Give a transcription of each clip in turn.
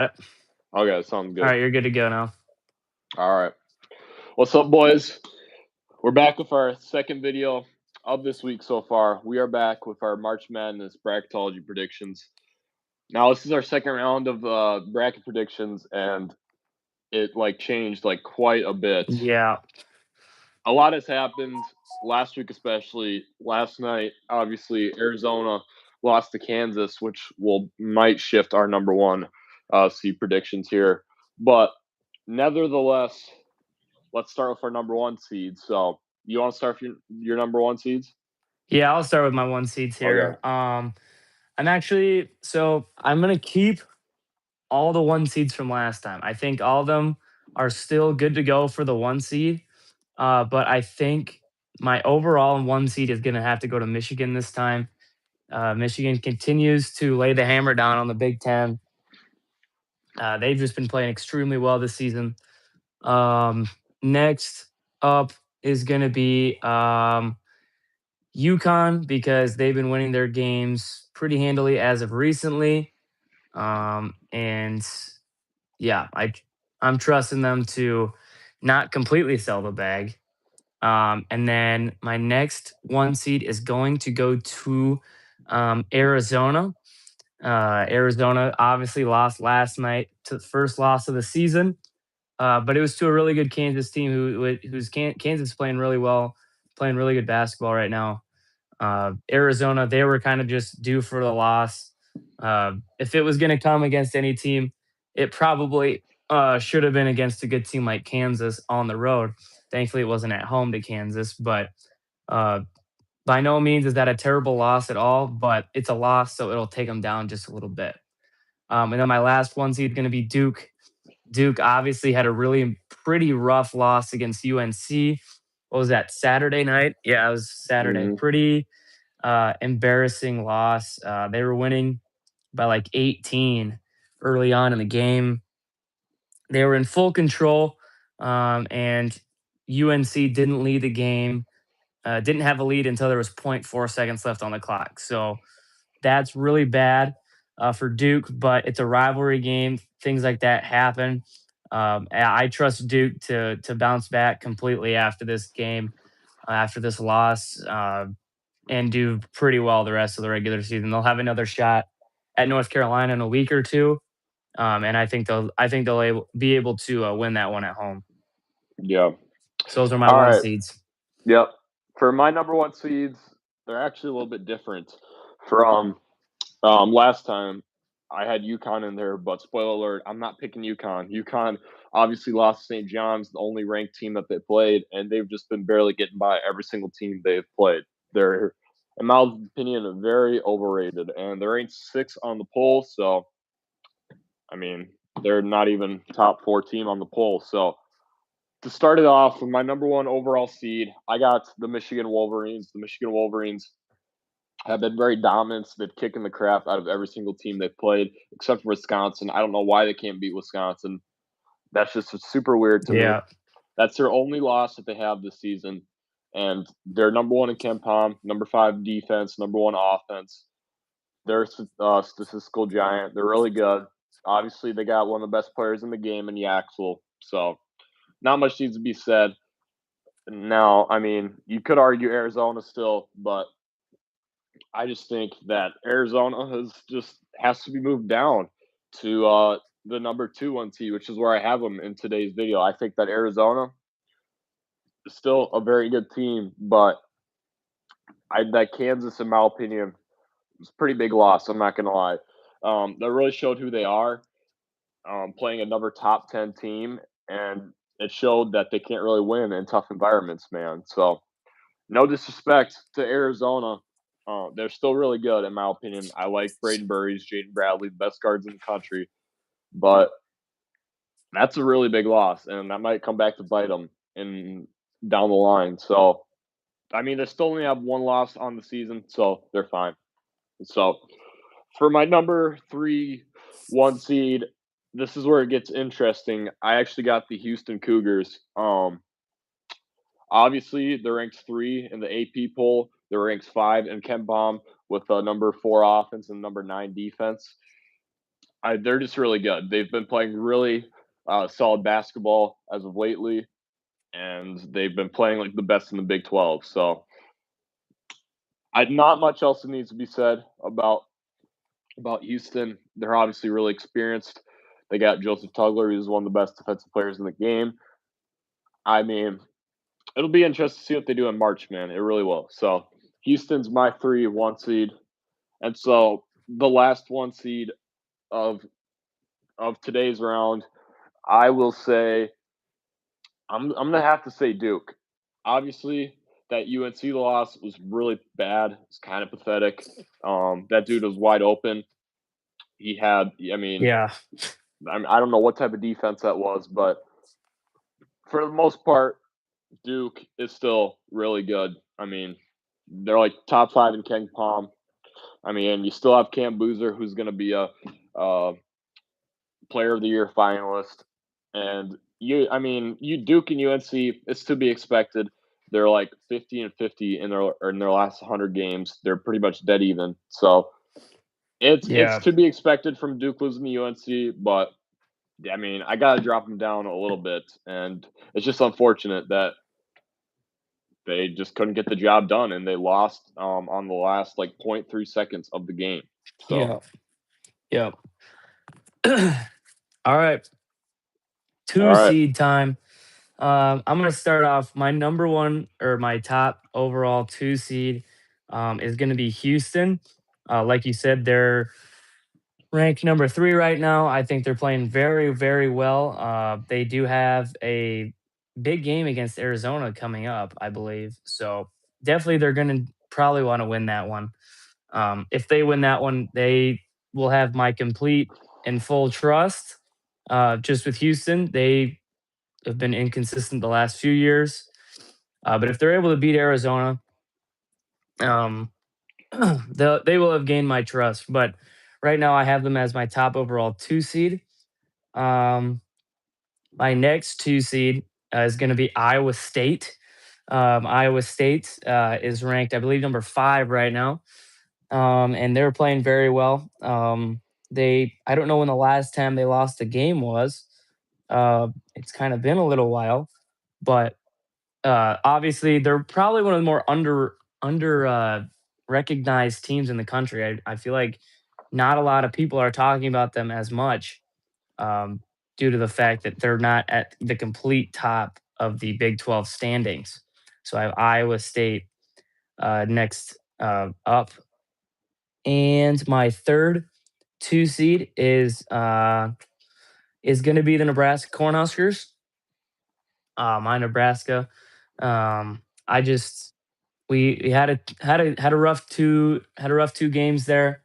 Okay, sounds All good. right, you're good to go now. All right. What's up, boys? We're back with our second video of this week so far. We are back with our March Madness bracketology predictions. Now, this is our second round of bracket predictions, and it changed quite a bit. Yeah. A lot has happened last week, especially last night. Obviously, Arizona lost to Kansas, which might shift our number one seed predictions here. But nevertheless, let's start with our number one seed. So, you want to start with your number one seeds? Yeah, I'll start with my one seeds Okay. here. I'm gonna keep all the one seeds from last time. I think all of them are still good to go for the one seed. But I think my overall one seed is gonna have to go to Michigan this time. Michigan continues to lay the hammer down on the Big Ten. They've just been playing extremely well this season. Next up is going to be UConn because they've been winning their games pretty handily as of recently. And yeah, I'm trusting them to not completely sell the bag. And then my next one seed is going to go to Arizona. Arizona obviously lost last night to the first loss of the season, but it was to a really good Kansas team Kansas is playing really well, playing really good basketball right now. Arizona, they were kind of just due for the loss. If it was going to come against any team, it probably should have been against a good team like Kansas on the road. Thankfully, it wasn't at home to Kansas, but uh, by no means is that a terrible loss at all. But it's a loss, so it'll take them down just a little bit. And then my last one seed is going to be Duke. Duke obviously had a really pretty rough loss against UNC. What was that, Saturday night? Yeah, it was Saturday. Hmm. Pretty embarrassing loss. They were winning by like 18 early on in the game. They were in full control, and UNC didn't lead the game. Didn't have a lead until there was zero point 0.4 seconds left on the clock. So that's really bad for Duke, but it's a rivalry game. Things like that happen. I trust Duke to bounce back completely after this game, after this loss, and do pretty well the rest of the regular season. They'll have another shot at North Carolina in a week or two, and be able to win that one at home. Yeah. So those are my All one right. seeds. Yep. For my number one seeds, they're actually a little bit different from last time. I had UConn in there, but spoiler alert, I'm not picking UConn. UConn obviously lost to St. John's, the only ranked team that they played, and they've just been barely getting by every single team they've played. They're, in my opinion, very overrated, and they're ranked sixth on the poll. So, I mean, they're not even top four team on the poll. So, to start it off with my number one overall seed, I got the Michigan Wolverines. The Michigan Wolverines have been very dominant. They've kicking the crap out of every single team they've played, except for Wisconsin. I don't know why they can't beat Wisconsin. That's just super weird to me. Yeah, That's their only loss that they have this season. And they're number one in KenPom, number five defense, number one offense. They're a statistical giant. They're really good. Obviously, they got one of the best players in the game in Yaxel. So, not much needs to be said. Now, I mean, you could argue Arizona still, but I just think that Arizona has to be moved down to the number two one seed, which is where I have them in today's video. I think that Arizona is still a very good team, but that Kansas, in my opinion, was a pretty big loss. I'm not gonna lie. That really showed who they are, playing another top 10 team, and it showed that they can't really win in tough environments, man. So no disrespect to Arizona. They're still really good, in my opinion. I like Braden Burries, Jaden Bradley, the best guards in the country. But that's a really big loss, and that might come back to bite them in down the line. So, I mean, they still only have one loss on the season, so they're fine. So, for my number three one seed, this is where it gets interesting. I actually got the Houston Cougars. Obviously, they're ranked three in the AP poll. They're ranked five in KenPom with a number four offense and number nine defense. they're just really good. They've been playing really solid basketball as of lately, and they've been playing like the best in the Big 12. So, not much else that needs to be said about Houston. They're obviously really experienced. They got Joseph Tugler, who's one of the best defensive players in the game. I mean, it'll be interesting to see what they do in March, man. It really will. So, Houston's my 1 seed, and so the last 1 seed of today's round, I will say I'm gonna have to say Duke. Obviously, that UNC loss was really bad. It's kind of pathetic. That dude was wide open. He had, Yeah. I don't know what type of defense that was, but for the most part, Duke is still really good. I mean, they're like top 5 in Ken Palm. I mean, you still have Cam Boozer, who's going to be a uh, Player of the Year finalist, and you Duke and UNC. It's to be expected. They're like 50-50 in their last 100 games. They're pretty much dead even. So it's Yeah. to be expected from Duke losing to UNC, but I mean, I got to drop them down a little bit, and it's just unfortunate that they just couldn't get the job done, and they lost on the last like zero point 0.3 seconds of the game. So, Yeah. Yeah. All right. all Two right, seed time. I'm going to start off. My number one or my top overall two seed is going to be Houston. Like you said, they're ranked number three right now. I think they're playing very, very well. They do have a big game against Arizona coming up, I believe. So definitely they're going to probably want to win that one. If they win that one, they will have my complete and full trust. Just with Houston, they have been inconsistent the last few years. But if they're able to beat Arizona, um, they will have gained my trust. But right now, I have them as my top overall two seed. Um, my next two seed is going to be Iowa State. Iowa State is ranked, I believe, number five right now, and they're playing very well. I don't know when the last time they lost a game was. It's kind of been a little while, but obviously they're probably one of the more under recognized teams in the country. I feel like not a lot of people are talking about them as much um, due to the fact that they're not at the complete top of the Big 12 standings. So I have Iowa State next up, and my third two seed is going to be the Nebraska Cornhuskers. My Nebraska. I just we had a rough two games there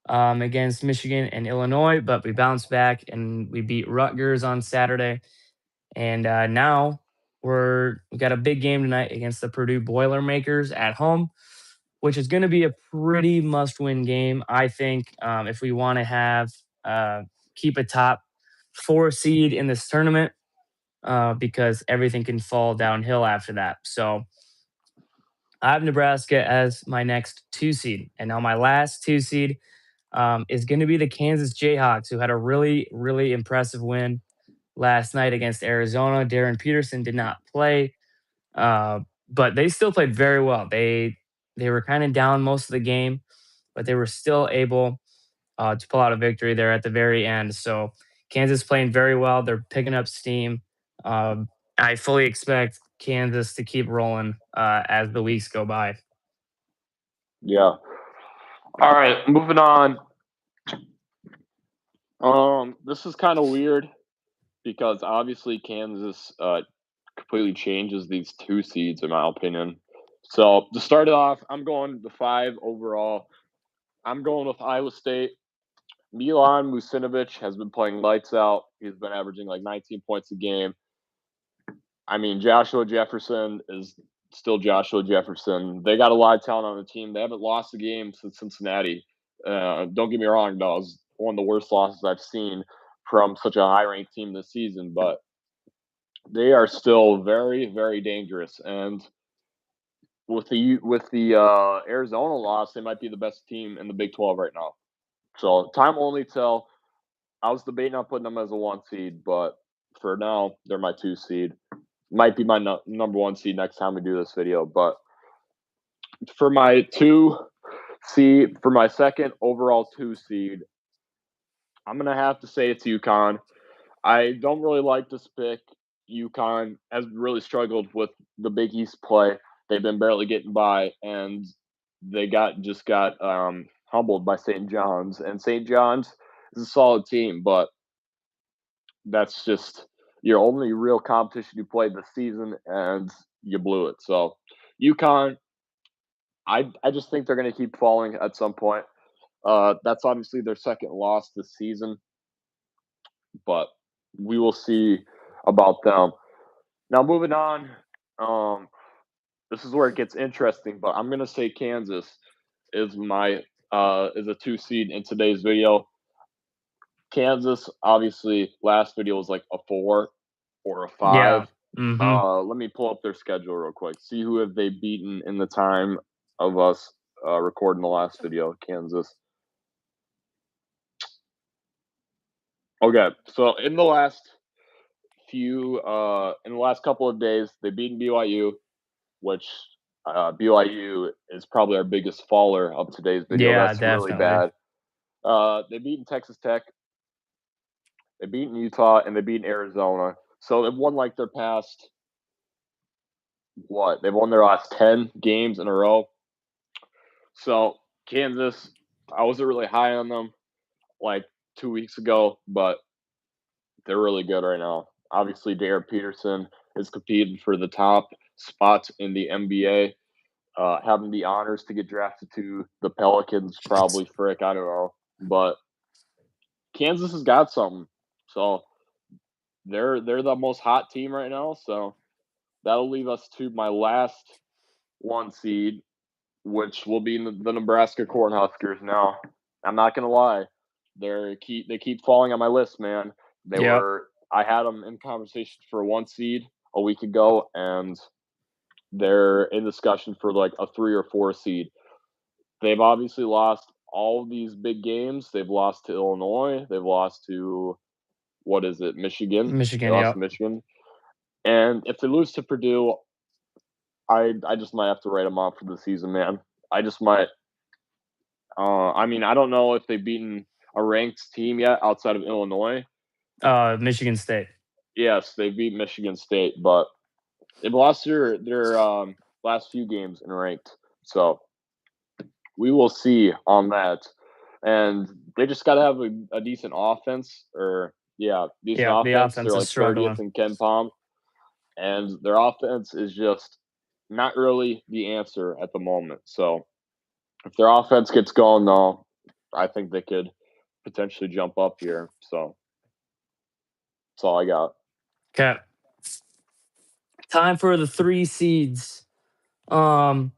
against Michigan and Illinois, but we bounced back and we beat Rutgers on Saturday. And now we got a big game tonight against the Purdue Boilermakers at home, which is going to be a pretty must-win game, I think, if we want to have keep a top four seed in this tournament, because everything can fall downhill after that. So I have Nebraska as my next two seed, and now my last two seed is going to be the Kansas Jayhawks, who had a really, really impressive win last night against Arizona. Darren Peterson did not play, uh, but they still played very well. They were kind of down most of the game, but they were still able to pull out a victory there at the very end. So Kansas playing very well. They're picking up steam. Um, I fully expect Kansas to keep rolling as the weeks go by. yeah. All right, moving on. This is kind of weird because obviously Kansas completely changes these two seeds, in my opinion. So to start it off, I'm going the five overall. I'm going with Iowa State. Milan Musinovic has been playing lights out. He's been averaging like 19 points a game. I mean, Joshua Jefferson is still Joshua Jefferson. They got a lot of talent on the team. They haven't lost a game since Cincinnati. Don't get me wrong, though. It was one of the worst losses I've seen from such a high ranked team this season, but they are still very, very dangerous. And with the Arizona loss, they might be the best team in the Big 12 right now. So time will only tell. I was debating on putting them as a 1 seed, but for now, they're my 2 seed. Might be my number 1 seed next time we do this video, but for my 2 seed, for my second overall 2 seed, I'm gonna have to say it's UConn. I don't really like this pick. UConn has really struggled with the Big East play. They've been barely getting by, and they got humbled by St. John's. And St. John's is a solid team, but that's just your only real competition you played this season, and you blew it. So UConn, I just think they're going to keep falling at some point. That's obviously their second loss this season, but we will see about them. Now moving on, um, this is where it gets interesting, but I'm gonna say Kansas is my is a 2 seed in today's video. Kansas, obviously, last video was like a 4 or a 5. Yeah. Mhm. Let me pull up their schedule real quick. See who have they beaten in the time of us recording the last video. Kansas. Okay, so in the last couple of days, they beaten BYU, which BYU is probably our biggest faller of today's video. Yeah, That's really definitely. bad. They beaten Texas Tech, they beaten Utah, and they beaten Arizona. So they've won like their past what? They've won their last 10 games in a row. So Kansas, I wasn't really high on them like 2 weeks ago, but they're really good right now. Obviously, Derek Peterson is competing for the top spots in the NBA. Having the honors to get drafted to the Pelicans, probably frick, I don't know. But Kansas has got something. So they're the most hot team right now. So that'll leave us to my last 1 seed, which will be the Nebraska Cornhuskers. Now, I'm not gonna lie, they keep falling on my list, man. Yep. I had them in conversation for a 1 seed a week ago, and they're in discussion for like a 3 or 4 seed. They've obviously lost all of these big games. They've lost to Illinois. They've lost to what is it, Michigan? They Michigan, lost to yep. Michigan. And if they lose to Purdue, I just might have to write them off for the season, man. I just might. I mean, I don't know if they've beaten a ranked team yet outside of Illinois. Michigan State. Yes, they beat Michigan State, but they've lost their last few games in ranked. So we will see on that. And they just got to have a decent offense, or yeah, decent Yep, the offense. They're offense is like 30th struggling. in Ken Palm, and their offense is just not really the answer at the moment. So if their offense gets going, though, I think they could potentially jump up here. So that's all I got. Okay. Time for the 3 seeds. Um,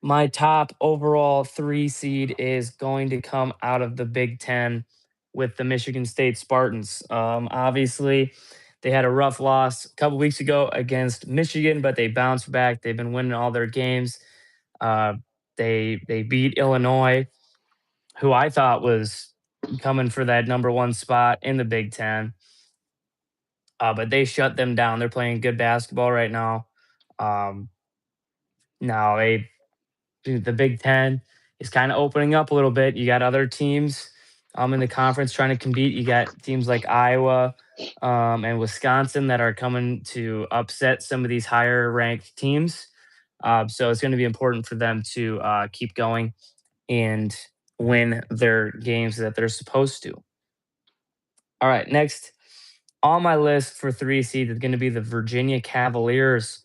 my top overall 3 seed is going to come out of the Big Ten with the Michigan State Spartans. Obviously, they had a rough loss a couple weeks ago against Michigan, but they bounced back. They've been winning all their games. Uh, they beat Illinois, who I thought was coming for that number 1 spot in the Big Ten. But they shut them down. They're playing good basketball right now. Um, now the Big Ten is kind of opening up a little bit. You got other teams in the conference trying to compete. You got teams like Iowa and Wisconsin that are coming to upset some of these higher ranked teams. So it's going to be important for them to keep going and win their games that they're supposed to. All right, next on my list for 3 seed is going to be the Virginia Cavaliers.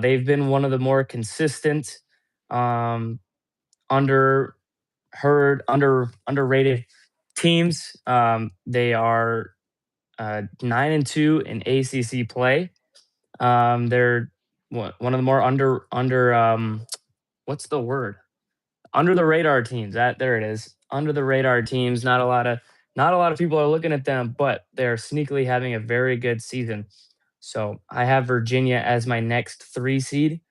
They've been one of the more consistent, um, underrated teams. They are 9-2 in ACC play. They're one of the more what's the word? Under the radar teams. That there it is. Under the radar teams. Not a lot of people are looking at them, but they're sneakily having a very good season. So I have Virginia as my next 3 seed.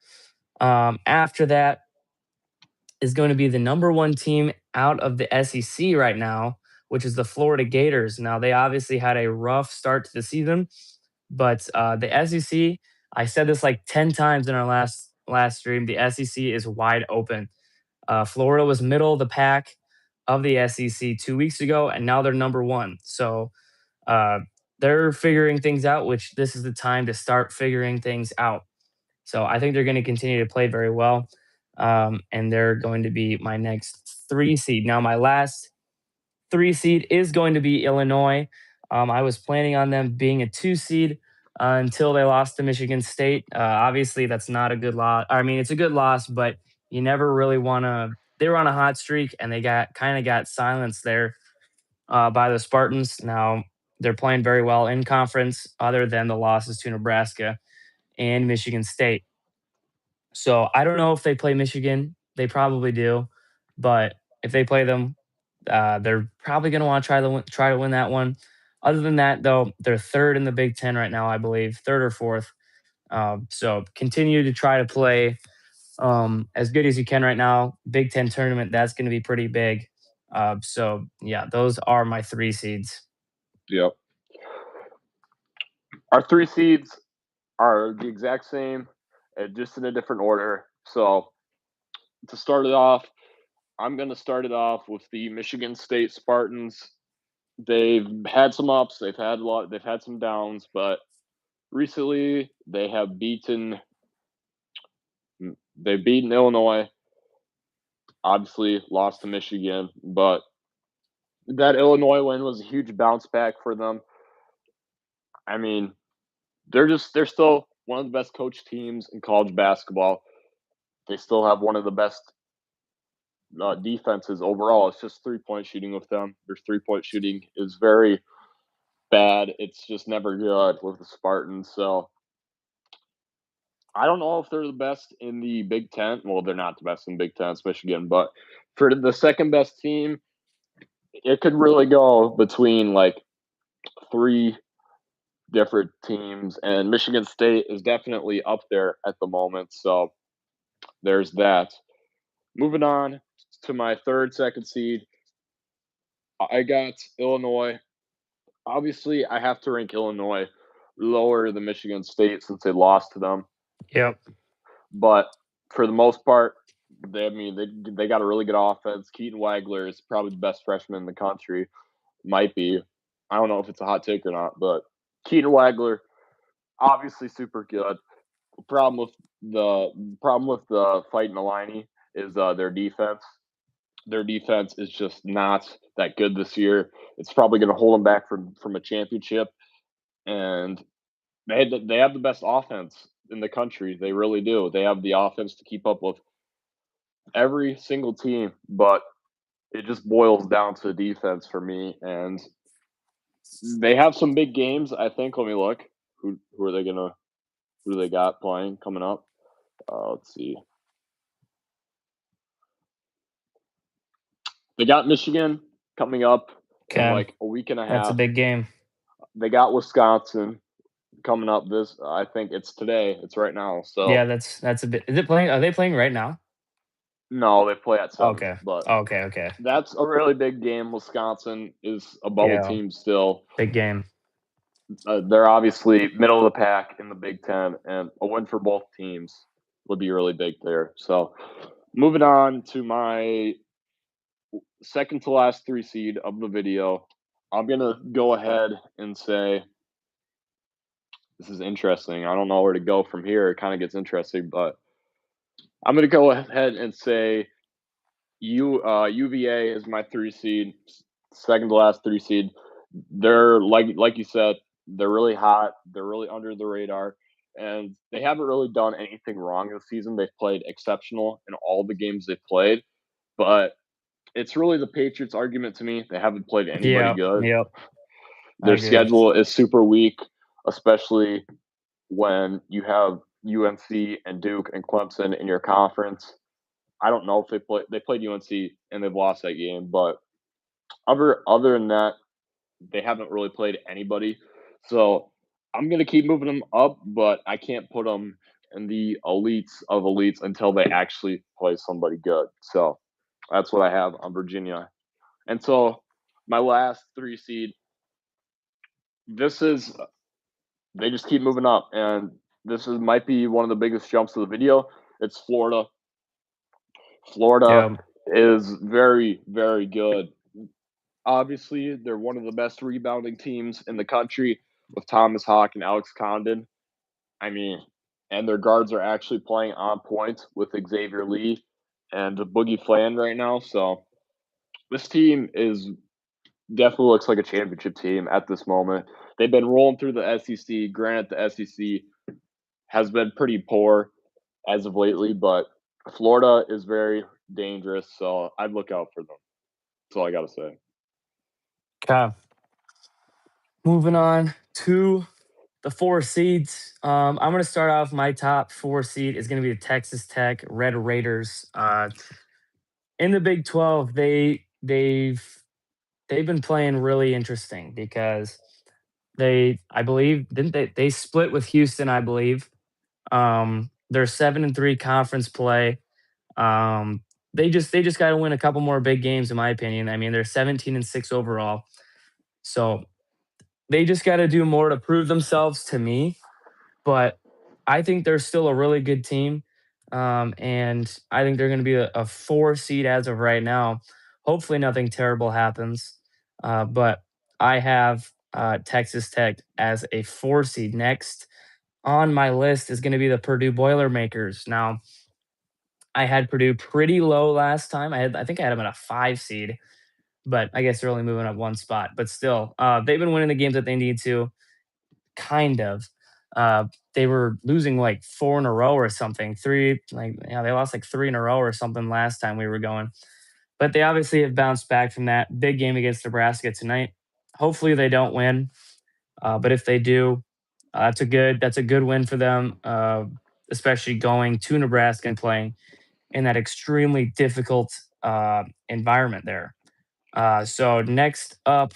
After that is going to be the number 1 team out of the SEC right now, which is the Florida Gators. Now, they obviously had a rough start to the season, but the SEC, I said this like 10 times in our last stream, the SEC is wide open. Florida was middle of the pack of the SEC 2 weeks ago, and now they're number one. So uh, they're figuring things out, which this is the time to start figuring things out. So I think they're going to continue to play very well. And they're going to be my next 3 seed. Now, my last 3 seed is going to be Illinois. I was planning on them being a 2 seed until they lost to Michigan State. Obviously, that's not a good loss. I mean, it's a good loss, but you never really want to. They were on a hot streak, and they got silenced there by the Spartans. Now they're playing very well in conference, other than the losses to Nebraska and Michigan State. So I don't know if they play Michigan. They probably do, but if they play them, they're probably going to want to try to win that one. Other than that, though, they're third in the Big Ten right now, I believe, third or fourth. So continue to try to play as good as you can right now. Big Ten tournament, that's going to be pretty big. So yeah, those are my 3 seeds. Yep. Our 3 seeds are the exact same, just in a different order. So to start it off, I'm going to start it off with the Michigan State Spartans. They've had some ups, they've had some downs, but recently they've beaten Illinois, obviously lost to Michigan, but that Illinois win was a huge bounce back for them. I mean, they're still one of the best coached teams in college basketball. They still have one of the best defenses overall. It's just 3-point shooting with them. Their 3-point shooting is very bad. It's just never good with the Spartans. So I don't know if they're the best in the Big Ten. Well, they're not the best in Big Ten, it's Michigan. But for the second best team, it could really go between like 3 different teams. And Michigan State is definitely up there at the moment. So there's that. Moving on to my second seed, I got Illinois. Obviously, I have to rank Illinois lower than Michigan State since they lost to them. Yep. But for the most part, they got a really good offense. Keaton Wagler is probably the best freshman in the country. Might be. I don't know if it's a hot take or not, but Keaton Wagler, obviously super good. The problem with the fight in Alani is their defense. Their defense is just not that good this year. It's probably going to hold them back from a championship. And they have the best offense in the country. They really do. They have the offense to keep up with every single team, but it just boils down to defense for me. And they have some big games, I think. Let me look. Who do they got playing coming up? Let's see. They got Michigan coming up in like a week and a half. That's a big game. They got Wisconsin coming up I think it's today. It's right now. So yeah, that's a bit. Is it playing? Are they playing right now? No, they play at 7. Okay. But Okay. that's a really big game. Wisconsin is a bubble team still. Big game. They're obviously middle of the pack in the Big Ten, and a win for both teams would be really big there. So moving on to my second to last 3 seed of the video, I'm going to go ahead and say this is interesting. I don't know where to go from here. It kind of gets interesting, but I'm going to go ahead and say UVA is my 3 seed, second to last 3 seed. They're like you said, they're really hot. They're really under the radar, and they haven't really done anything wrong this season. They've played exceptional in all the games they've played, but it's really the Patriots' argument to me. They haven't played anybody good. Yep. Their schedule is super weak, especially when you have UNC and Duke and Clemson in your conference. I don't know if they played UNC and they've lost that game, but other than that, they haven't really played anybody. So I'm gonna keep moving them up, but I can't put them in the elites of elites until they actually play somebody good. So that's what I have on Virginia. And so my last 3 seed, this is they just keep moving up, and this is might be one of the biggest jumps of the video. It's Florida. Florida Yeah. is very, very good. Obviously, they're one of the best rebounding teams in the country with Thomas Hawk and Alex Condon. I mean, and their guards are actually playing on point with Xavier Lee and Boogie Flan right now. So this team is definitely looks like a championship team at this moment. They've been rolling through the SEC. Granted, the SEC has been pretty poor as of lately, but Florida is very dangerous. So I'd look out for them. That's all I got to say. Okay. Moving on to the 4 seeds. I'm going to start off. My top 4 seed is going to be the Texas Tech Red Raiders. In the Big 12, they've been playing really interesting because I believe didn't they split with Houston, I believe. They're 7-3 conference play. Um, they just got to win a couple more big games, in my opinion. I mean, they're 17-6 overall, so they just got to do more to prove themselves to me. But I think they're still a really good team, and I think they're going to be a 4 seed as of right now. Hopefully, nothing terrible happens, but I have Texas Tech as a 4 seed. Next on my list is going to be the Purdue Boilermakers. Now, I had Purdue pretty low last time. I think I had them at a 5 seed, but I guess they're only moving up 1 spot. But still, they've been winning the games that they need to, kind of. Uh, they were losing like 4 in a row or something. 3, like, yeah, they lost like 3 in a row or something last time we were going. But they obviously have bounced back from that big game against Nebraska tonight. Hopefully they don't win, but if they do, that's a good win for them, especially going to Nebraska and playing in that extremely difficult environment there. So next up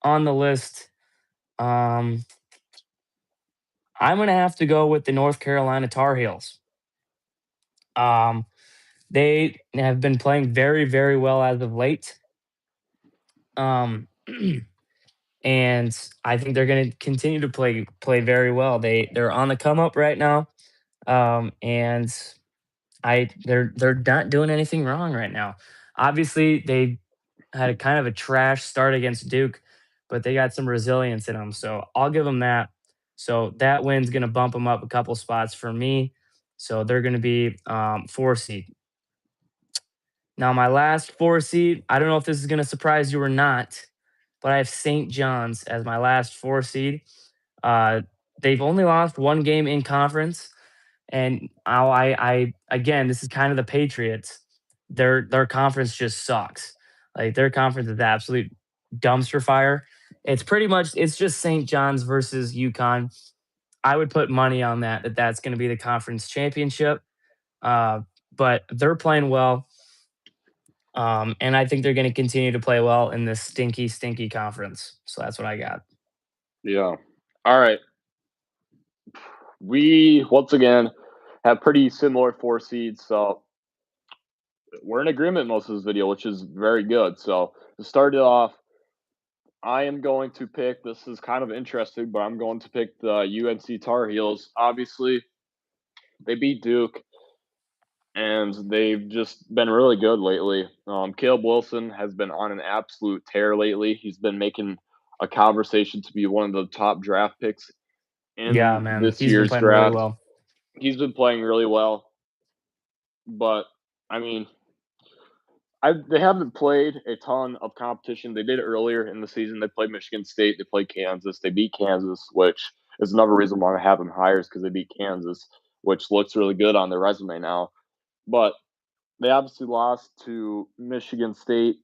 on the list, um, I'm gonna have to go with the North Carolina Tar Heels. Um, they have been playing very, very well as of late. Um, and I think they're going to continue to play very well. They're on the come up right now, and they're not doing anything wrong right now. Obviously, they had a kind of a trash start against Duke, but they got some resilience in them. So I'll give them that. So that win's going to bump them up a couple spots for me. So they're going to be 4 seed. Now, my last 4 seed, I don't know if this is going to surprise you or not, but I have St. John's as my last 4 seed. Uh, they've only lost 1 game in conference, and I again, this is kind of the Patriots. Their conference just sucks. Like their conference is absolute dumpster fire. It's just St. John's versus UConn. I would put money on that's going to be the conference championship. Uh, but they're playing well. And I think they're going to continue to play well in this stinky, stinky conference. So that's what I got. Yeah. All right. We once again have pretty similar 4 seeds, so we're in agreement most of this video, which is very good. So to start it off, I am going to pick. This is kind of interesting, but I'm going to pick the UNC Tar Heels. Obviously, they beat Duke, and they've just been really good lately. Caleb Wilson has been on an absolute tear lately. He's been making a conversation to be one of the top draft picks Yeah, in man. this He's been year's playing really draft. well. He's been playing really well, but I mean, they haven't played a ton of competition. They did earlier in the season. They played Michigan State. They played Kansas. They beat Kansas, which is another reason why I have them higher is because they beat Kansas, which looks really good on their resume now. But they obviously lost to Michigan State.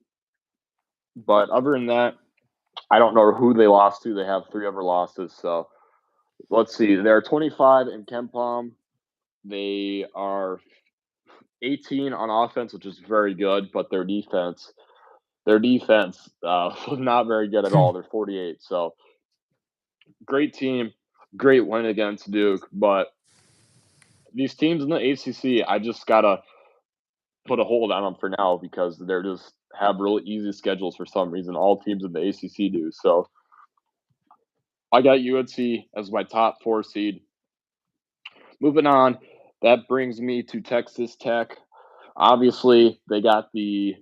But other than that, I don't know who they lost to. They have 3 other losses. So let's see. They're 25 in KenPom. They are 18 on offense, which is very good, but their defense was not very good at all. They're 48. So great team, great win against Duke, but these teams in the ACC, I just gotta put a hold on them for now because they're just have really easy schedules for some reason. All teams in the ACC do. So I got UNC as my top 4 seed. Moving on, that brings me to Texas Tech. Obviously, they got the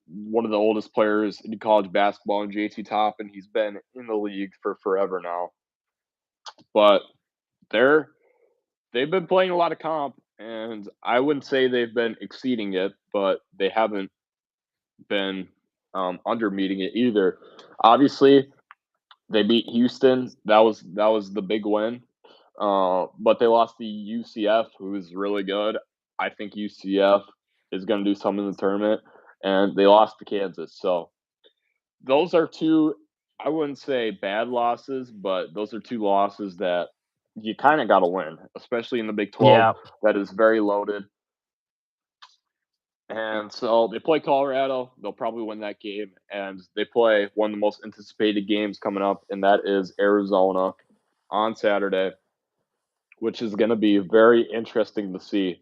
one of the oldest players in college basketball in JT Toppin. He's been in the league for forever now, but they're they've been playing a lot of comp, and I wouldn't say they've been exceeding it, but they haven't been under meeting it either. Obviously, they beat Houston. That was the big win. But they lost to UCF, who is really good. I think UCF is going to do something in the tournament, and they lost to Kansas. So those are two. I wouldn't say bad losses, but those are two losses that you kind of got to win, especially in the Big 12 Yeah. that is very loaded. And so they play Colorado. They'll probably win that game. And they play one of the most anticipated games coming up, and that is Arizona on Saturday, which is going to be very interesting to see.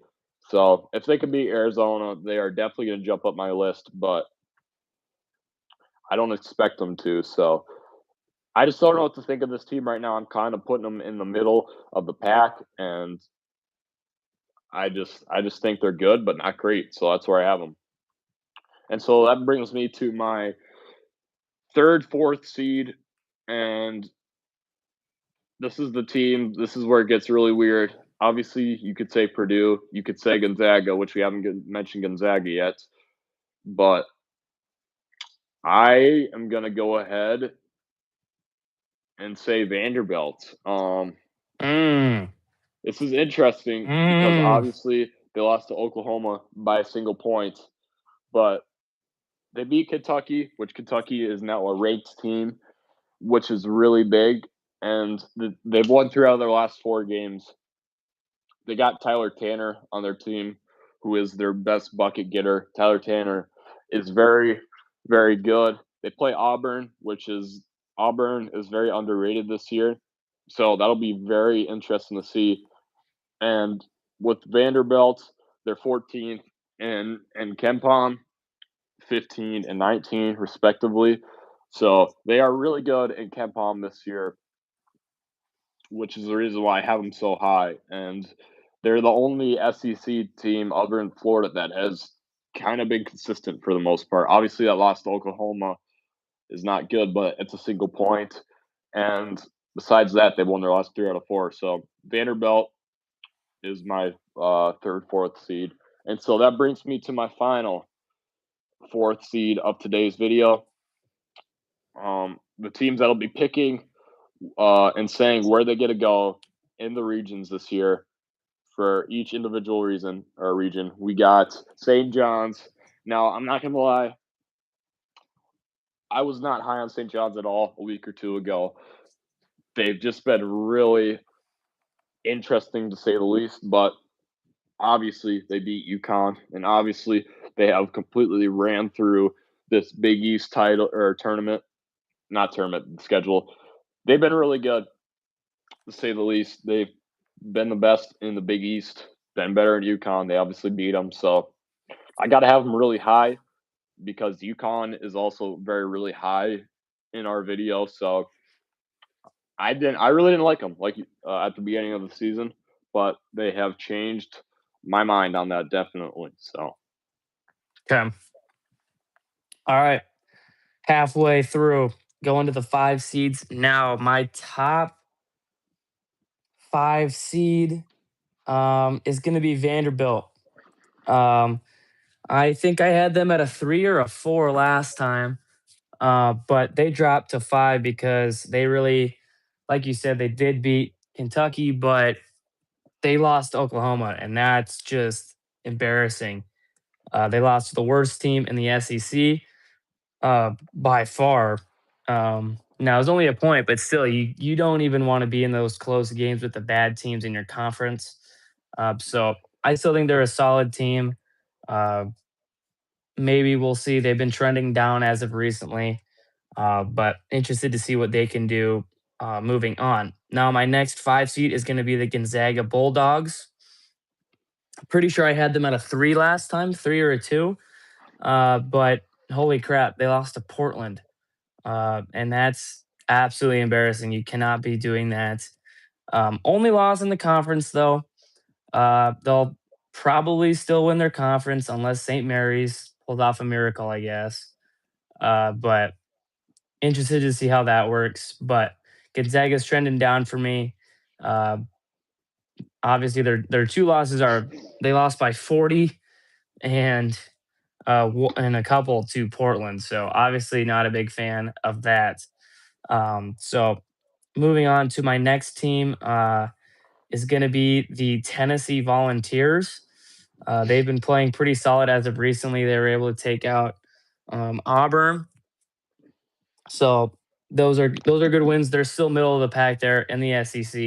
So if they can beat Arizona, they are definitely going to jump up my list, but I don't expect them to. So I just don't know what to think of this team right now. I'm kind of putting them in the middle of the pack, and I just think they're good, but not great. So that's where I have them. And so that brings me to my third, fourth seed, and this is the team. This is where it gets really weird. Obviously, you could say Purdue, you could say Gonzaga, which we haven't mentioned Gonzaga yet, but I am gonna go ahead and say Vanderbilt. Mm. This is interesting because Mm. obviously they lost to Oklahoma by a single point, but they beat Kentucky, which Kentucky is now a ranked team, which is really big. And they've won 3 out of their last 4 games. They got Tyler Tanner on their team, who is their best bucket getter. Tyler Tanner is very, very good. They play Auburn is very underrated this year. So that'll be very interesting to see. And with Vanderbilt, they're 14th and Kempom 15 and 19 respectively. So they are really good in Kempom this year, which is the reason why I have them so high. And they're the only SEC team other than Florida that has kind of been consistent for the most part. Obviously, that loss to Oklahoma is not good, but it's a single point. And besides that, they've won their last 3 out of 4. So Vanderbilt is my third, fourth seed. And so that brings me to my final fourth seed of today's video. The teams that'll be picking and saying where they get to go in the regions this year for each individual reason or region. We got St. John's. Now, I'm not gonna lie, I was not high on St. John's at all a week or two ago. They've just been really interesting to say the least, but obviously they beat UConn, and obviously they have completely ran through this Big East title or tournament, not tournament schedule. They've been really good to say the least. They've been the best in the Big East, been better in UConn. They obviously beat them, so I got to have them really high because UConn is also very really high in our video. So I really didn't like them like at the beginning of the season, but they have changed my mind on that definitely. So Okay. All right. Halfway through, going to the 5 seeds. Now, my top 5 seed is going to be Vanderbilt. Um, I think I had them at a 3 or a 4 last time, but they dropped to 5 because they really, like you said, they did beat Kentucky, but they lost to Oklahoma, and that's just embarrassing. They lost to the worst team in the SEC by far. Now it's only a point, but still, you don't even want to be in those close games with the bad teams in your conference. So I still think they're a solid team. Uh, Maybe we'll see. They've been trending down as of recently, but interested to see what they can do moving on. Now, my next 5 seed is going to be the Gonzaga Bulldogs. Pretty sure I had them at a 3 last time, 3 or a 2. But holy crap, they lost to Portland. And that's absolutely embarrassing. You cannot be doing that. Only loss in the conference, though. They'll probably still win their conference unless St. Mary's pulled off a miracle, I guess. But interested to see how that works. But Gonzaga's trending down for me. Uh, Obviously, their two losses are they lost by 40 and and a couple to Portland. So obviously, not a big fan of that. So moving on to my next team is going to be the Tennessee Volunteers. They've been playing pretty solid as of recently. They were able to take out Auburn. So those are good wins. They're still middle of the pack there in the SEC,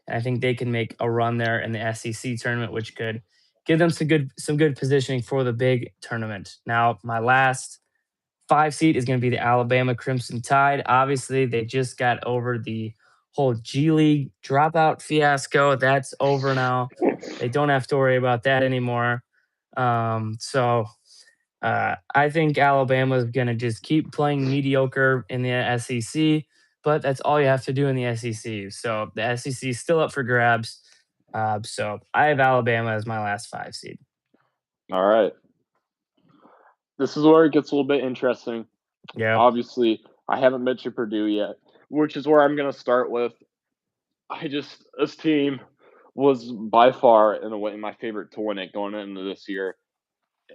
and I think they can make a run there in the SEC tournament, which could give them some good positioning for the big tournament. Now, my last 5 seed is going to be the Alabama Crimson Tide. Obviously, they just got over the whole G League dropout fiasco. That's over now. They don't have to worry about that anymore. So I think Alabama is going to just keep playing mediocre in the SEC, but that's all you have to do in the SEC. So the SEC is still up for grabs. So I have Alabama as my last 5 seed. All right. This is where it gets a little bit interesting. Yep. Obviously, I haven't mentioned Purdue yet, which is where I'm going to start with. This team was by far in a way my favorite to win it going into this year,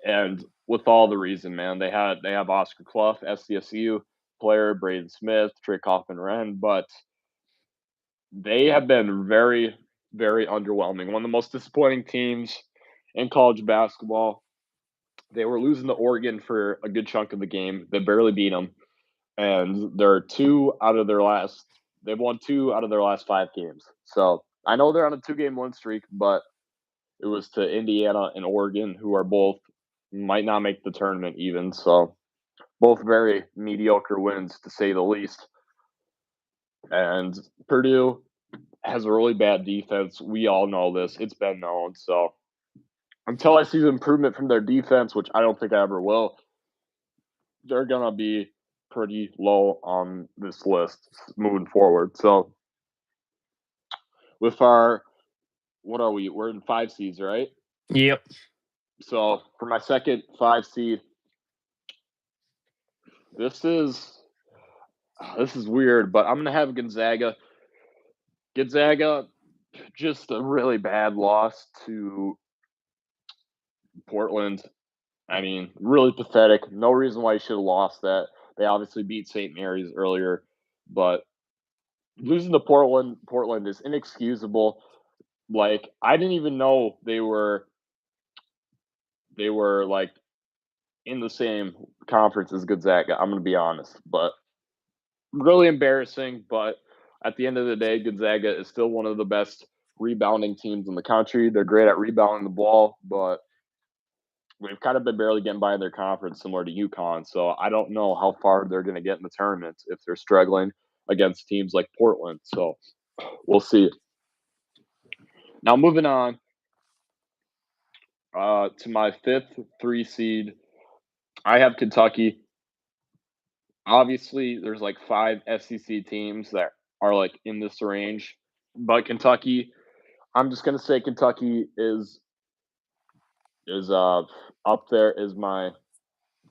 and with all the reason, man, they have Oscar Clough, SDSU player, Braden Smith, Trey Kaufman-Renn, but they have been very, very underwhelming. One of the most disappointing teams in college basketball. They were losing to Oregon for a good chunk of the game. They barely beat them, and they've won 2 out of their last 5 games. So I know they're on a 2-game win streak, but it was to Indiana and Oregon, who are both might not make the tournament even. So both very mediocre wins to say the least. And Purdue has a really bad defense. We all know this. It's been known. So until I see the improvement from their defense, which I don't think I ever will, they're gonna be pretty low on this list moving forward. So with our what are we? We're in 5 seeds, right? Yep. So for my second 5 seed, this is this is weird, but I'm gonna have Gonzaga. Gonzaga, just a really bad loss to Portland. I mean, really pathetic. No reason why you should have lost that. They obviously beat St. Mary's earlier, but losing to Portland is inexcusable. Like I didn't even know they were like in the same conference as Gonzaga. I'm gonna be honest, but really embarrassing. But at the end of the day, Gonzaga is still one of the best rebounding teams in the country. They're great at rebounding the ball, but we've kind of been barely getting by in their conference, similar to UConn. So I don't know how far they're going to get in the tournament if they're struggling against teams like Portland. So we'll see. Now moving on to my fifth 3 seed, I have Kentucky. Obviously, there's like 5 SEC teams that are like in this range, but Kentucky, I'm just gonna say Kentucky is up there is my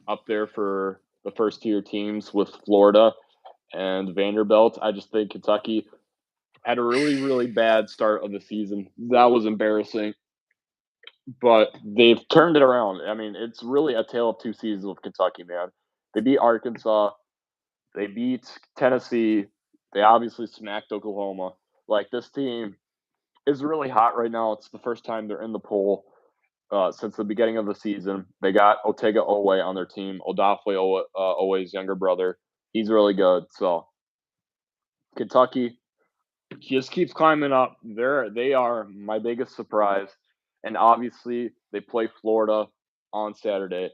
up there for the first tier teams with Florida and Vanderbilt. I just think Kentucky had a really, really bad start of the season. That was embarrassing, but they've turned it around. I mean, it's really a tale of 2 seasons with Kentucky, man. They beat Arkansas, they beat Tennessee, they obviously smacked Oklahoma. Like, this team is really hot right now. It's the first time they're in the poll since the beginning of the season. They got Otega Owe on their team, Odafe Owe's younger brother. He's really good. So Kentucky just keeps climbing up. They are my biggest surprise, and obviously they play Florida on Saturday,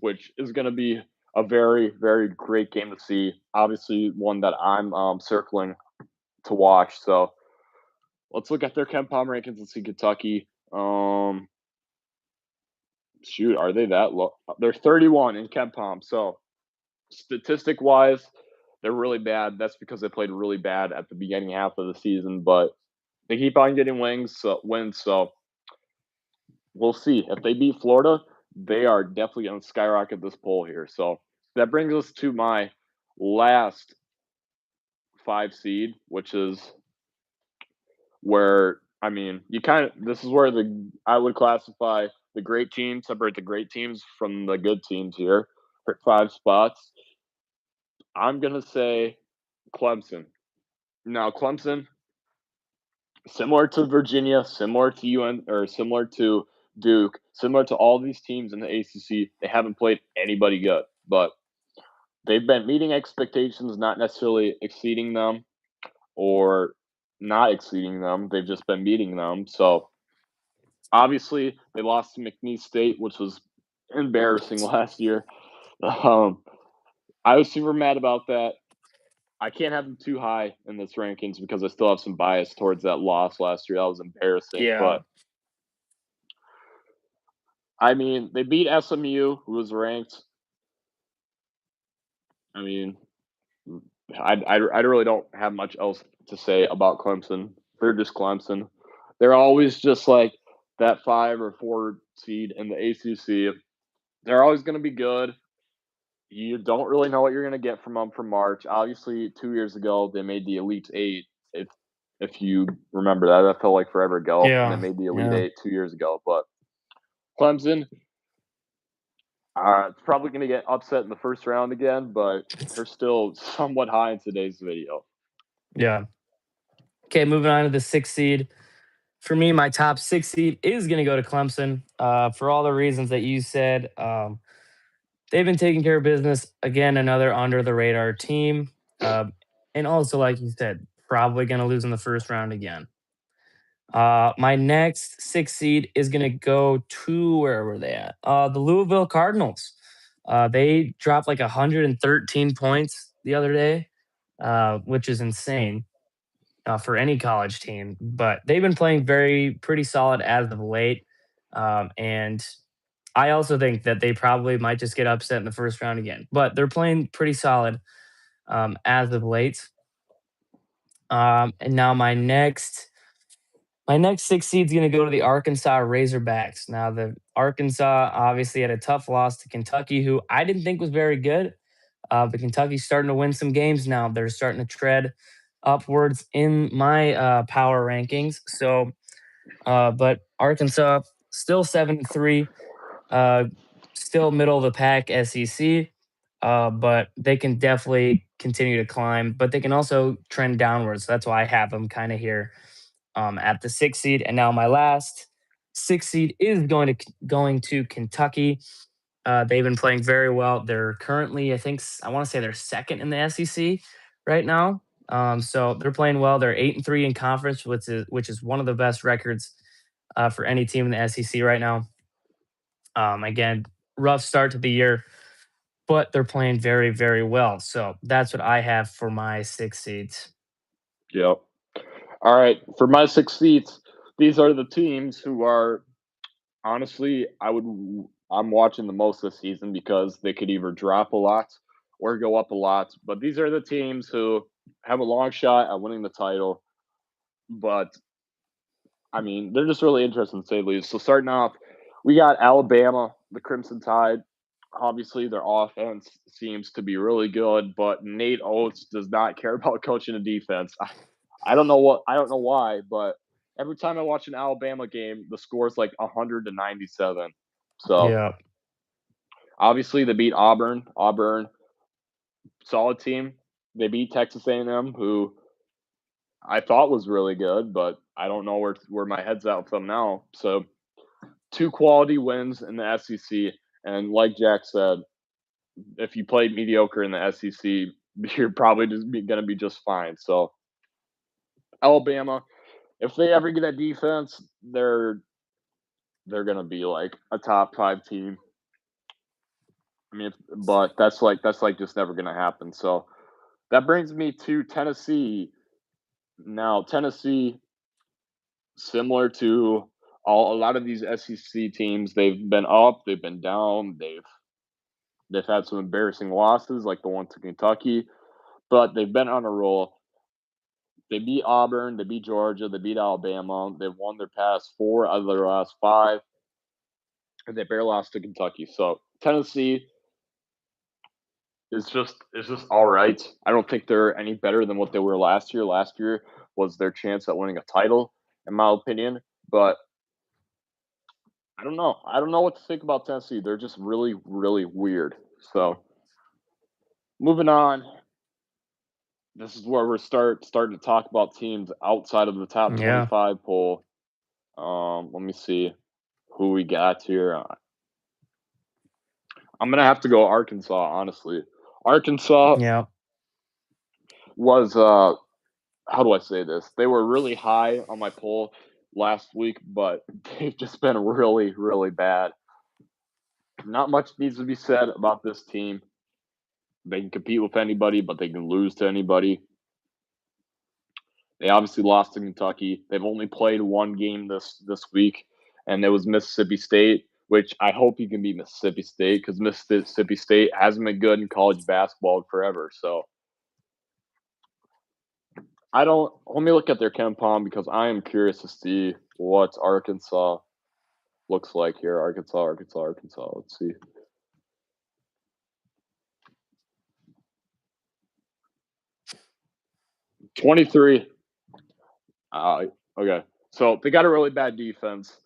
which is going to be a very very great game to see. Obviously, one that I'm circling to watch. So let's look at their KenPom rankings and see Kentucky. Shoot, are they that low? They're 31 in Ken Palm. So statistic wise, they're really bad. That's because they played really bad at the beginning half of the season, but they keep on getting wins. So we'll see. If they beat Florida, they are definitely going to skyrocket this poll here. So that brings us to my last 5 seed, which is where I mean, you kind of this is where the I would classify the great teams, separate the great teams from the good teams here for 5 spots. I'm gonna say Clemson. Now, Clemson, similar to Virginia, similar to UN, or similar to Duke, similar to all these teams in the ACC, they haven't played anybody good, but they've been meeting expectations, not necessarily exceeding them or not exceeding them. They've just been meeting them. So obviously, they lost to McNeese State, which was embarrassing last year. Um, I was super mad about that. I can't have them too high in this rankings because I still have some bias towards that loss last year. That was embarrassing. Yeah. But I mean, they beat SMU, who was ranked. I mean, I really don't have much else to say about Clemson. They're just Clemson. They're always just like that 5 or 4 seed in the ACC. They're always going to be good. You don't really know what you're going to get from them from March. Obviously, 2 years ago they made the Elite Eight. If you remember that, that felt like forever ago, and they Yeah. made the Elite Yeah. Eight 2 years ago. But Clemson, it's probably going to get upset in the first round again, but they're still somewhat high in today's video. Yeah. Okay, moving on to the 6 seed. For me, my top 6 seed is going to go to Clemson for all the reasons that you said. They've been taking care of business. Again, another under the radar team. And also, like you said, probably going to lose in the first round again. My next 6 seed is going to go to where were they at? The Louisville Cardinals. They dropped like 113 points the other day, which is insane for any college team. But they've been playing pretty solid as of late. And I also think that they probably might just get upset in the first round again. But they're playing pretty solid as of late. And now my next 6 seed is going to go to the Arkansas Razorbacks. Now, the Arkansas obviously had a tough loss to Kentucky, who I didn't think was very good. But Kentucky's starting to win some games now. They're starting to tread upwards in my power rankings. So, but Arkansas still 7-3, uh, still middle of the pack SEC. But they can definitely continue to climb, but they can also trend downwards. So that's why I have them kind of here at the 6 seed. And now my last 6 seed is going to Kentucky. They've been playing very well. They're currently, I want to say they're second in the SEC right now. So they're playing well. They're 8-3 in conference, which is one of the best records for any team in the SEC right now. Again, rough start to the year, but they're playing very, very well. So that's what I have for my 6 seeds. Yep. All right. For my 6 seats, these are the teams who are honestly, I'm watching the most this season because they could either drop a lot or go up a lot. But these are the teams who have a long shot at winning the title. But I mean, they're just really interesting to say the least. So starting off, we got Alabama, the Crimson Tide. Obviously, their offense seems to be really good, but Nate Oates does not care about coaching a defense. I don't know why, but every time I watch an Alabama game, the score is like 100-97. So Yeah. obviously they beat Auburn. Auburn, solid team. They beat Texas A&M, who I thought was really good, but I don't know where my head's at with them now. So 2 quality wins in the SEC, and like Jack said, if you play mediocre in the SEC, you're probably just going to be just fine. So Alabama, if they ever get a defense, they're going to be like a top 5 team. I mean, but that's like just never going to happen. So that brings me to Tennessee. Now, Tennessee, similar to A lot of these SEC teams, they've been up, they've been down, they've had some embarrassing losses like the one to Kentucky, but they've been on a roll. They beat Auburn, they beat Georgia, they beat Alabama. They've won their past 4 out of their last 5, and they barely lost to Kentucky. So Tennessee is just all right. I don't think they're any better than what they were last year. Last year was their chance at winning a title, in my opinion. But I don't know. I don't know what to think about Tennessee. They're just really, really weird. So moving on, this is where we're starting to talk about teams outside of the top Yeah. 25 poll. Let me see who we got here. I'm gonna have to go Arkansas. Honestly, Arkansas Yeah. was how do I say this? They were really high on my poll last week, but they've just been really, really bad. Not much needs to be said about this team. They can compete with anybody, but they can lose to anybody. They obviously lost to Kentucky. They've only played one game this week, and it was Mississippi State, which I hope he can beat Mississippi State because Mississippi State hasn't been good in college basketball forever. So I don't. Let me look at their KenPom because I am curious to see what Arkansas looks like here. Arkansas, Arkansas, Arkansas. Let's see. 23. Uh, okay. So they got a really bad defense.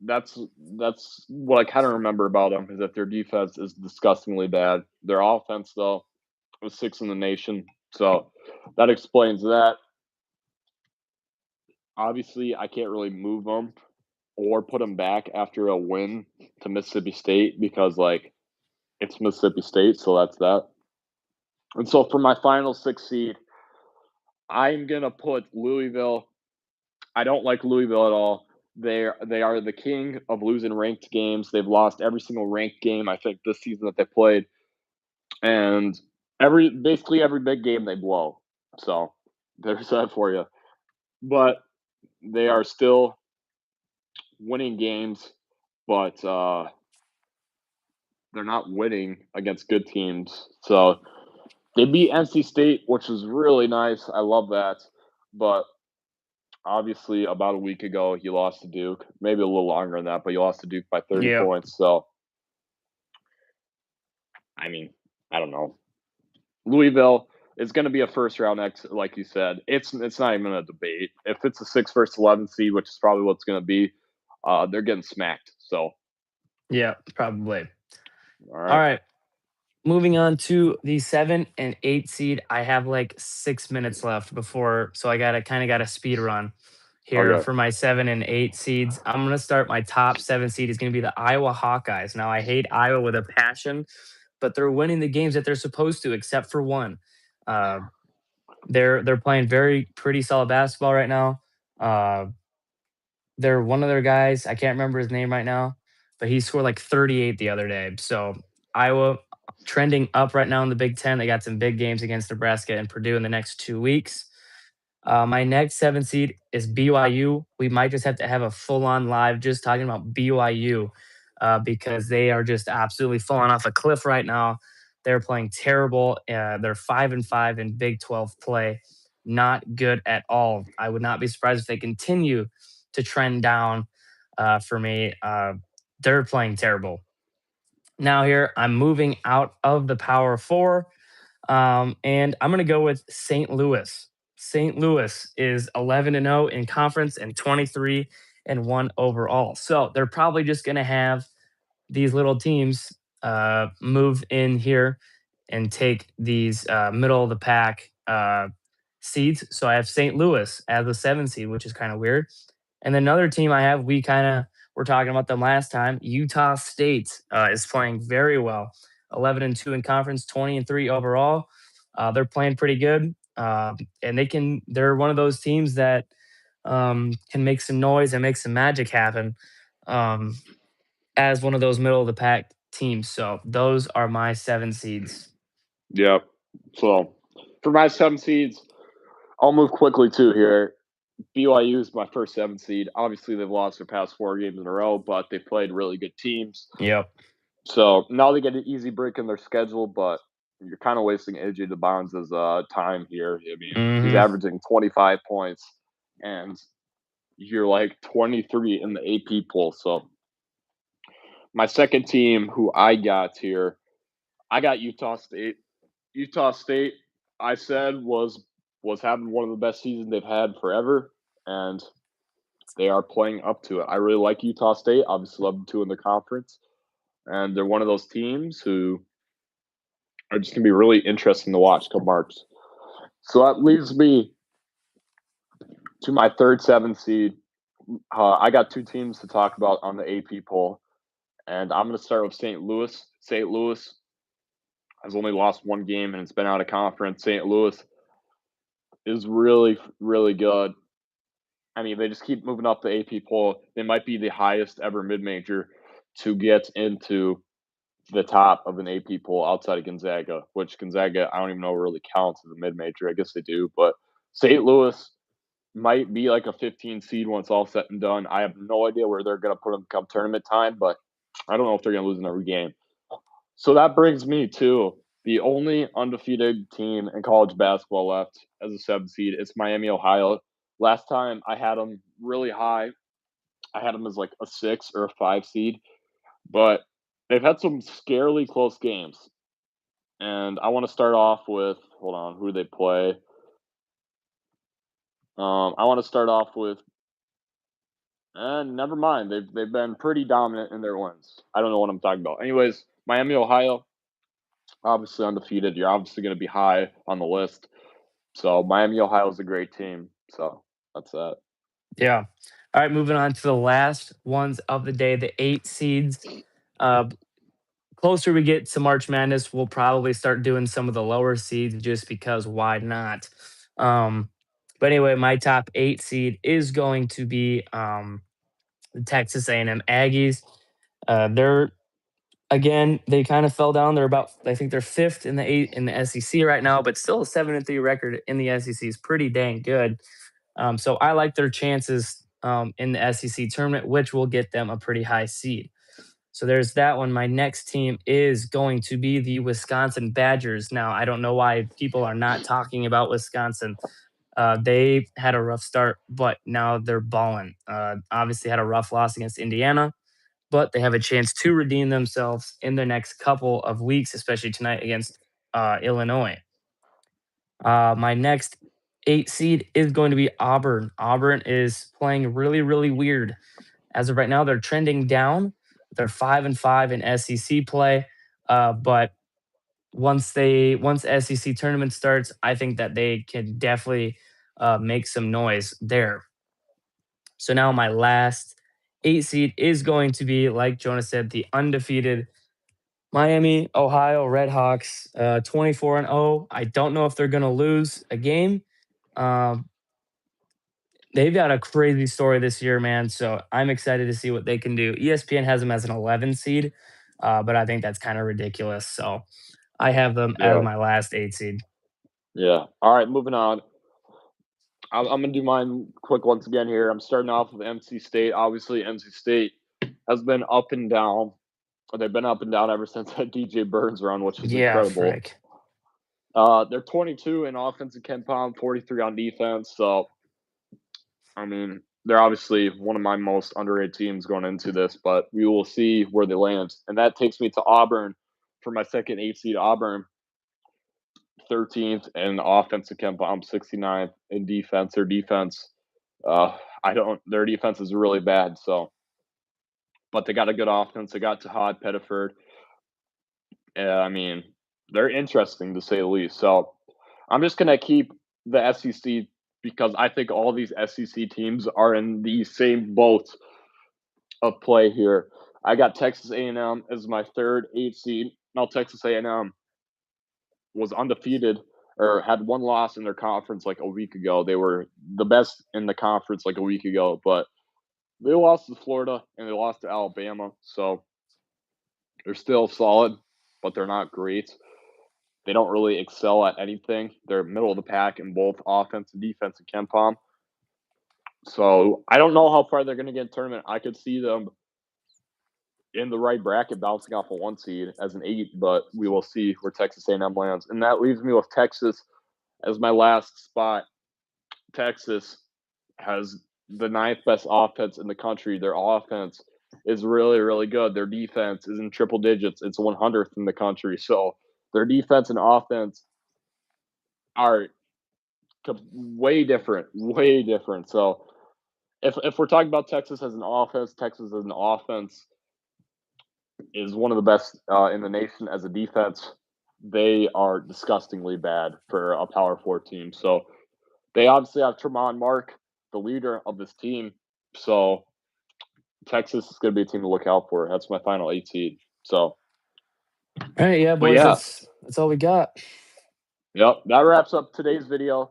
That's that's what I kind of remember about them is that their defense is disgustingly bad. Their offense, though, was 6th in the nation. So that explains that. Obviously, I can't really move them or put them back after a win to Mississippi State because, like, it's Mississippi State, so that's that. And so for my final 6 seed, I'm gonna put Louisville. I don't like Louisville at all. They are the king of losing ranked games. They've lost every single ranked game I think this season that they played, and basically every big game they blow. So there's that for you. But they are still winning games, but they're not winning against good teams. So they beat NC State, which was really nice. I love that. But obviously, about a week ago, he lost to Duke. Maybe a little longer than that, but he lost to Duke by 30 Yeah. points. So, I mean, I don't know. Louisville is going to be a first round exit, like you said. It's not even a debate. If it's a 6 versus 11 seed, which is probably what it's going to be, they're getting smacked. So, Yeah. Probably. all All right. right. Moving on to the 7 and 8 seed. I have like 6 minutes left before, so I gotta speed run here Okay. for my 7 and 8 seeds. I'm gonna start my top 7 seed is gonna be the Iowa Hawkeyes. Now I hate Iowa with a passion, but they're winning the games that they're supposed to, except for one. Uh, they're playing very pretty solid basketball right now. Uh, they're one of their guys. I can't remember his name right now, but he scored like 38 the other day. So Iowa trending up right now in the Big Ten. They got some big games against Nebraska and Purdue in the next 2 weeks. My next 7 seed is BYU. We might just have to have a full on live just talking about BYU because they are just absolutely falling off a cliff right now. They're playing terrible. They're 5-5 in Big 12 play. Not good at all. I would not be surprised if they continue to trend down for me. They're playing terrible. Now, here, I'm moving out of the Power Four and I'm going to go with St. Louis. St. Louis is 11-0 in conference and 23-1 overall. So they're probably just going to have these little teams move in here and take these middle of the pack seeds. So I have St. Louis as a 7 seed, which is kind of weird. And then another team I have, we kind of were talking about them last time. Utah State is playing very well, 11-2 in conference, 20-3 overall. They're playing pretty good, and they're one of those teams that can make some noise and make some magic happen um, as one of those middle of the pack teams. So those are my 7 seeds. Yep. So for my 7 seeds, I'll move quickly too here. BYU is my first 7 seed. Obviously, they've lost their past 4 games in a row, but they've played really good teams. Yep. So now they get an easy break in their schedule, but you're kind of wasting AJ DeBonds' time here. I mean, he's Hmm. averaging 25 points, and you're like 23 in the AP poll. So my second team, who I got here, I got Utah State. Utah State, I said was having one of the best seasons they've had forever, and they are playing up to it. I really like Utah State. Obviously, love them too in the conference, and they're one of those teams who are just gonna be really interesting to watch come March. So that leaves me to my third 7 seed. I got 2 teams to talk about on the AP poll, and I'm going to start with St. Louis. St. Louis has only lost 1 game and it's been out of conference. St. Louis is really, really good. I mean, they just keep moving up the AP poll. They might be the highest ever mid major to get into the top of an AP poll outside of Gonzaga, which Gonzaga, I don't even know really counts as a mid major. I guess they do, but St. Louis might be like a 15 seed once all said and done. I have no idea where they're going to put them come tournament time, but I don't know if they're going to lose in every game. So that brings me to the only undefeated team in college basketball left as a 7 seed. It's Miami, Ohio. Last time I had them really high. I had them as like a 6 or a 5 seed, but they've had some scarily close games. And I want to start off with, hold on, who do they play? I want to start off with never mind. They've been pretty dominant in their wins. I don't know what I'm talking about. Anyways, Miami, Ohio, obviously undefeated. You're obviously going to be high on the list. So Miami, Ohio is a great team. So that's that. Yeah. All right, moving on to the last ones of the day, the 8 seeds. Uh, Closer we get to March Madness, we'll probably start doing some of the lower seeds just because why not? Um, but anyway, my top 8 seed is going to be the Texas A&M Aggies. They're again, they kind of fell down. They're about, I think they're fifth in the SEC right now, but still a 7-3 record in the SEC is pretty dang good. So I like their chances in the SEC tournament, which will get them a pretty high seed. So there's that one. My next team is going to be the Wisconsin Badgers. Now, I don't know why people are not talking about Wisconsin. They had a rough start, but now they're balling. Obviously, had a rough loss against Indiana, but they have a chance to redeem themselves in the next couple of weeks, especially tonight against Illinois. My next 8 seed is going to be Auburn. Auburn is playing really, really weird. As of right now, they're trending down. They're 5-5 in SEC play, but once SEC tournament starts, I think that they can definitely make some noise there. So now my last 8 seed is going to be, like Jonas said, the undefeated Miami, Ohio Redhawks, 24-0. I don't know if they're going to lose a game. Um, they've got a crazy story this year, man. So I'm excited to see what they can do. ESPN has them as an 11 seed, but I think that's kind of ridiculous. So I have them as Yeah. my last 8 seed. Yeah. All right. Moving on. I'm gonna do mine quick once again here. I'm starting off with NC State. Obviously, NC State has been up and down. They've been up and down ever since that DJ Burns run, which is Yeah, incredible. frick. They're 22 in offense and KenPom, 43 on defense. So, I mean, they're obviously one of my most underrated teams going into this, but we will see where they land. And that takes me to Auburn for my second 8 seed. Auburn, 13th in offense and KenPom, 69th in defense. Their defense, their defense is really bad. So, but they got a good offense. They got Tahad Pettiford. I mean, they're interesting to say the least. So I'm just gonna keep the SEC because I think all these SEC teams are in the same boat of play here. I got Texas A&M as my third 8 seed. Now Texas A&M was undefeated or had 1 loss in their conference like a week ago. They were the best in the conference like a week ago, but they lost to Florida and they lost to Alabama. So they're still solid, but they're not great. They don't really excel at anything. They're middle of the pack in both offense and defense and KenPom. So I don't know how far they're going to get in tournament. I could see them in the right bracket, bouncing off a 1 seed as an 8, but we will see where Texas A&M lands. And that leaves me with Texas as my last spot. Texas has the 9th best offense in the country. Their offense is really, really good. Their defense is in triple digits. It's 100th in the country. So their defense and offense are way different, way different. So if we're talking about Texas as an offense, Texas as an offense is one of the best in the nation. As a defense, they are disgustingly bad for a Power 4 team. So they obviously have Tremont Mark, the leader of this team. So Texas is going to be a team to look out for. That's my final 8 seed. So, All right, yeah, but boys, yeah, that's all we got. yep, that wraps up today's video.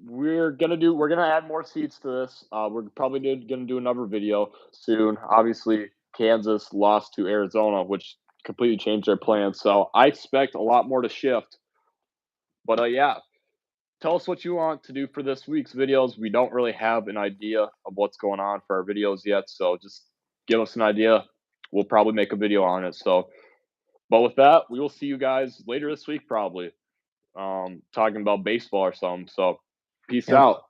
We're gonna add more seeds to this. We're probably gonna do another video soon. Obviously, Kansas lost to Arizona, which completely changed their plans. So I expect a lot more to shift. But yeah, tell us what you want to do for this week's videos. We don't really have an idea of what's going on for our videos yet, so just give us an idea. We'll probably make a video on it. So, but with that, we will see you guys later this week, probably talking about baseball or something. So, peace Yep. out.